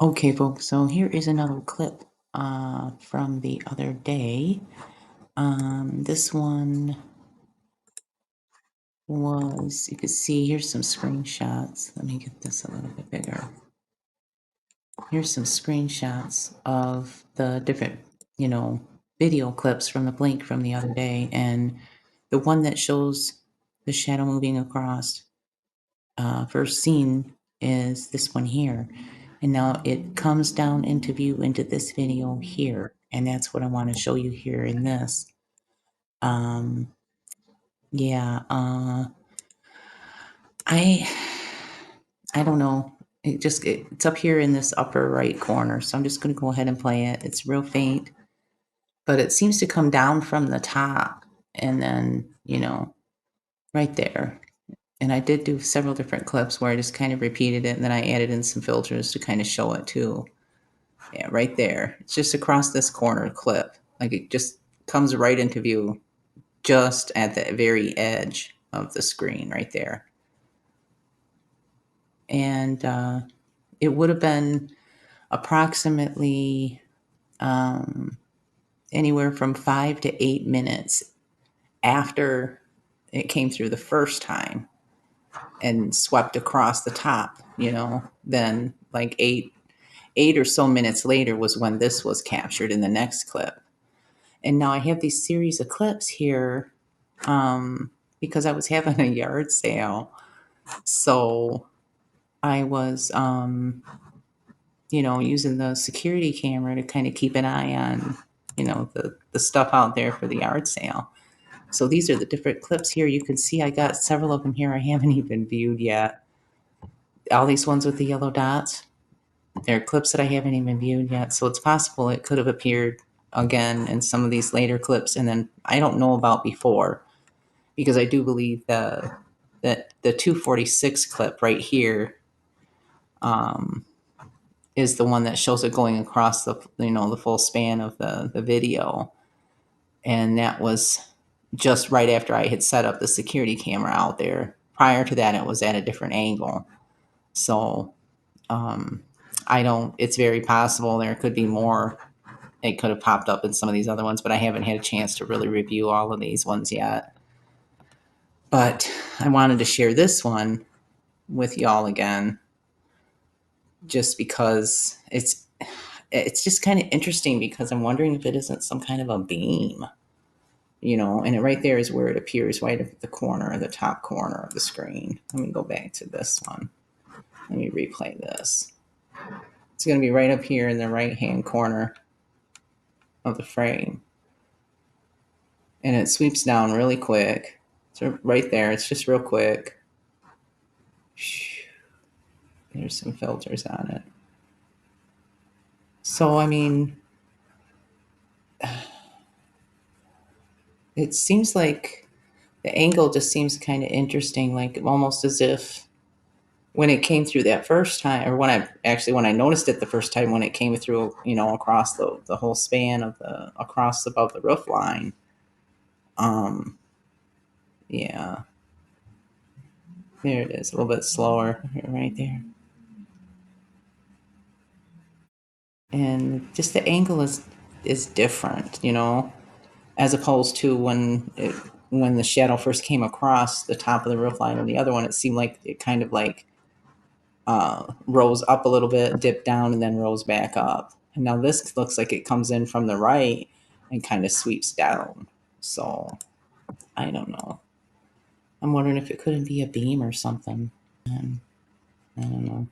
Okay, folks, so here is another clip from the other day. This one was, you can see, here's some screenshots. Let me get this a little bit bigger. Here's some screenshots of the different, video clips from the blink from the other day. And the one that shows the shadow moving across first seen is this one here. And now it comes down into view into this video here. And that's what I want to show you here in this. Um, yeah, I don't know. It's up here in this upper right corner. So I'm just going to go ahead and play it. It's real faint, but it seems to come down from the top and then, right there. And I did do several different clips where I just kind of repeated it and then I added in some filters to kind of show it too. Yeah, right there. It's just across this corner clip. Like it just comes right into view just at the very edge of the screen right there. And it would have been approximately anywhere from 5 to 8 minutes after it came through the first time and swept across the top, then like eight or so minutes later was when this was captured in the next clip. And now I have these series of clips here because I was having a yard sale. So I was, using the security camera to kind of keep an eye on, the stuff out there for the yard sale. So these are the different clips here. You can see I got several of them here I haven't even viewed yet. All these ones with the yellow dots, they're clips that I haven't even viewed yet. So it's possible it could have appeared again in some of these later clips. And then I don't know about before, because I do believe that the 246 clip right here is the one that shows it going across the full span of the video. And that was just right after I had set up the security camera out there. Prior to that, it was at a different angle. So it's very possible there could be more. It could have popped up in some of these other ones, but I haven't had a chance to really review all of these ones yet. But I wanted to share this one with y'all again, just because it's just kind of interesting, because I'm wondering if it isn't some kind of a beam, and right there is where it appears, right at the corner, the top corner of the screen. Let me go back to this one. Let me replay this. It's going to be right up here in the right-hand corner of the frame. And it sweeps down really quick. So right there, it's just real quick. There's some filters on it. So, I mean, it seems like the angle just seems kind of interesting, like almost as if when it came through that first time, or when I noticed it the first time, when it came through, across the whole span of across above the roof line. Yeah, there it is, a little bit slower right there. And just the angle is different, as opposed to when the shadow first came across the top of the roof line, and the other one, it seemed like it kind of like rose up a little bit, dipped down, and then rose back up. And now this looks like it comes in from the right and kind of sweeps down. So I don't know. I'm wondering if it couldn't be a beam or something. I don't know.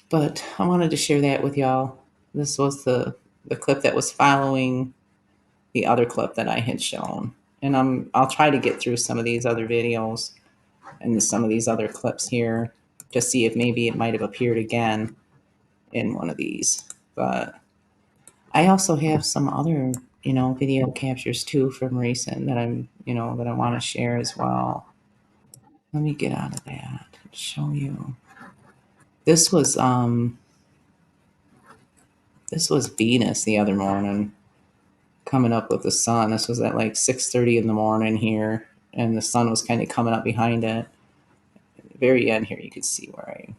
But I wanted to share that with y'all. This was the clip that was following the other clip that I had shown. And I'll try to get through some of these other videos and some of these other clips here to see if maybe it might have appeared again in one of these. But I also have some other, video captures too from recent that that I want to share as well. Let me get out of that and show you. This was Venus the other morning, coming up with the sun. This was at like 6:30 in the morning here, and the sun was kind of coming up behind it. At the very end here, you can see where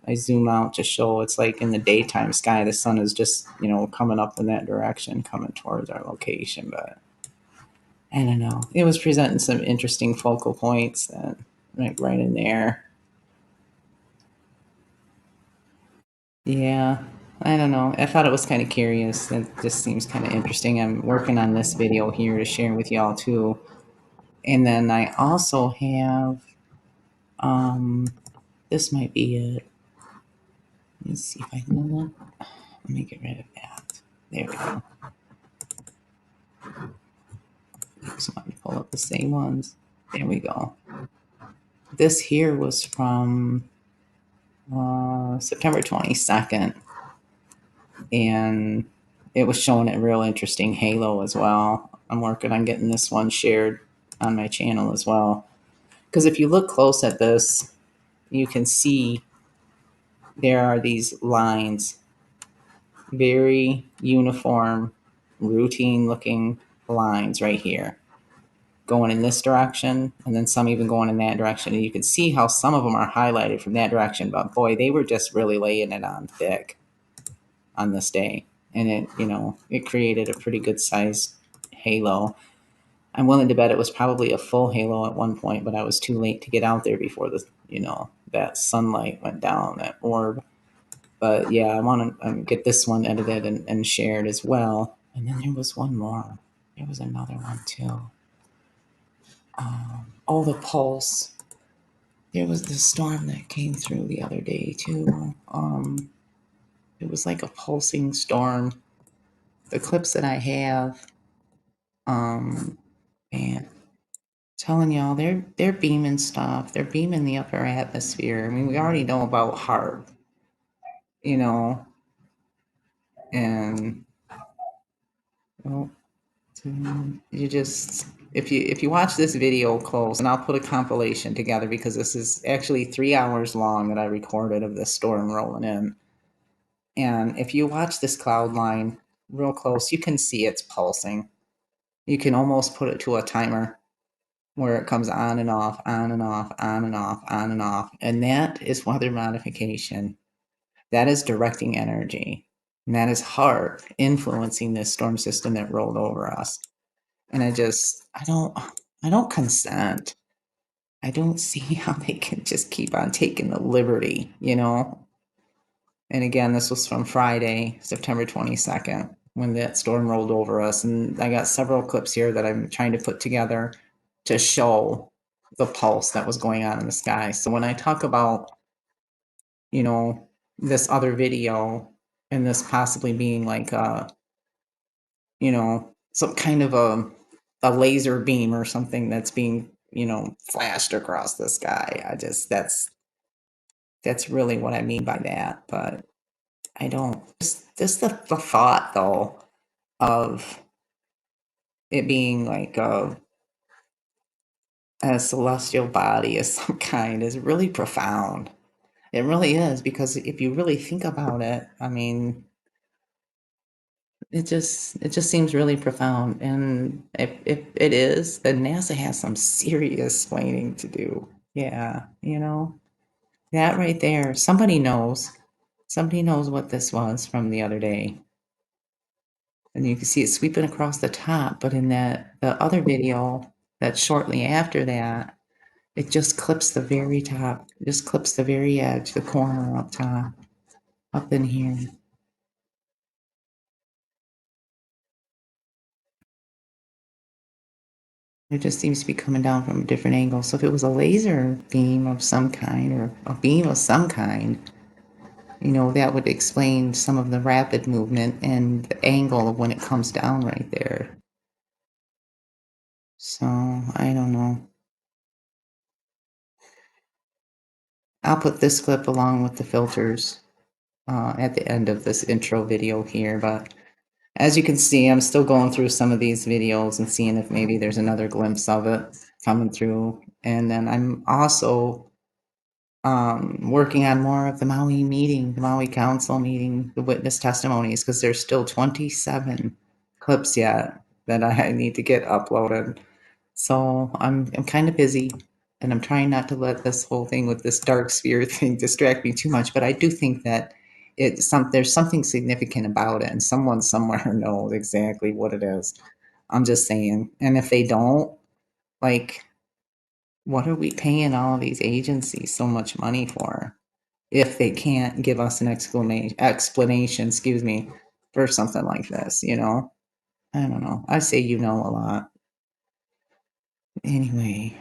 I I zoom out to show it's like in the daytime sky, the sun is just, coming up in that direction, coming towards our location. But I don't know. It was presenting some interesting focal points that like right in there. Yeah. I don't know. I thought it was kind of curious. It just seems kind of interesting. I'm working on this video here to share with y'all too. And then I also have this might be it. Let me see if I can. Let me get rid of that. There we go. Just want to pull up the same ones. There we go. This here was from September 22nd, and it was showing a real interesting halo as well. I'm working on getting this one shared on my channel as well. Because if you look close at this, you can see there are these lines, very uniform, routine looking lines right here, going in this direction, and then some even going in that direction. And you can see how some of them are highlighted from that direction, but boy, they were just really laying it on thick on this day. And it created a pretty good sized halo. I'm willing to bet it was probably a full halo at one point, but I was too late to get out there before that sunlight went down, that orb. But yeah, I want to get this one edited and shared as well. And then there was one more. There was another one too. Oh, the pulse. There was the storm that came through the other day too. It was like a pulsing storm. The clips that I have, man, telling y'all they're beaming stuff. They're beaming the upper atmosphere. I mean, we already know about HARP, you know, and well, you just if you watch this video close, and I'll put a compilation together because this is actually 3 hours long that I recorded of this storm rolling in. And if you watch this cloud line real close, you can see it's pulsing. You can almost put it to a timer where it comes on and off, on and off, on and off, on and off. And that is weather modification. That is directing energy. And that is HARP influencing this storm system that rolled over us. And I don't consent. I don't see how they can just keep on taking the liberty. And again, this was from Friday, September 22nd, when that storm rolled over us. And I got several clips here that I'm trying to put together to show the pulse that was going on in the sky. So when I talk about, this other video and this possibly being like some kind of a laser beam or something that's being, flashed across the sky. That's really what I mean by that. But I don't. Just the thought though of it being like a celestial body of some kind is really profound. It really is, because if you really think about it, I mean, it just seems really profound. And if it is, then NASA has some serious explaining to do. Yeah, that right there. Somebody knows. Somebody knows what this was from the other day. And you can see it sweeping across the top, but in the other video that's shortly after that, it just clips the very top, just clips the very edge, the corner up top, up in here. It just seems to be coming down from a different angle. So if it was a laser beam of some kind or a beam of some kind, that would explain some of the rapid movement and the angle of when it comes down right there. So I don't know. I'll put this clip along with the filters at the end of this intro video here. But as you can see, I'm still going through some of these videos and seeing if maybe there's another glimpse of it coming through. And then I'm also working on more of the Maui meeting, the Maui Council meeting, the witness testimonies, because there's still 27 clips yet that I need to get uploaded. So I'm kind of busy. and I'm trying not to let this whole thing with this dark sphere thing distract me too much, but I do think that there's something significant about it, and someone somewhere knows exactly what it is. I'm just saying. And if they don't, like, what are we paying all of these agencies so much money for if they can't give us an explanation, excuse me, for something like this, you know? I don't know. I say you know a lot. Anyway,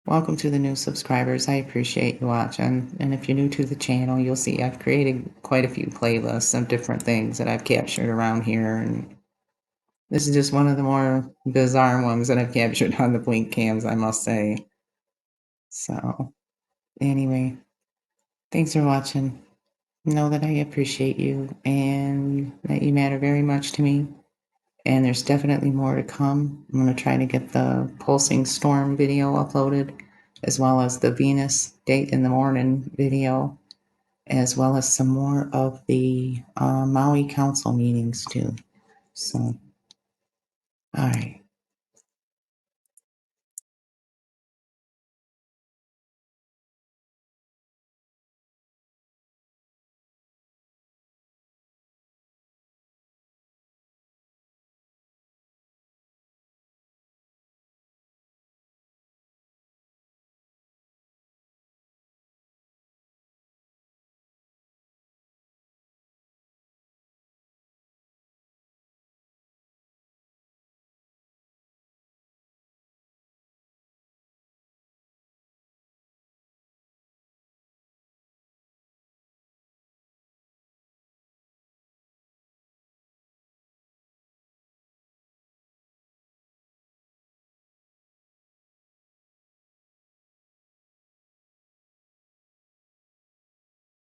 welcome to the new subscribers. I appreciate you watching. And if you're new to the channel, you'll see I've created quite a few playlists of different things that I've captured around here. And this is just one of the more bizarre ones that I've captured on the blink cams, I must say. So, anyway, thanks for watching. Know that I appreciate you and that you matter very much to me. And there's definitely more to come. I'm going to try to get the pulsing storm video uploaded, as well as the Venus date in the morning video, as well as some more of the Maui Council meetings too. So, all right.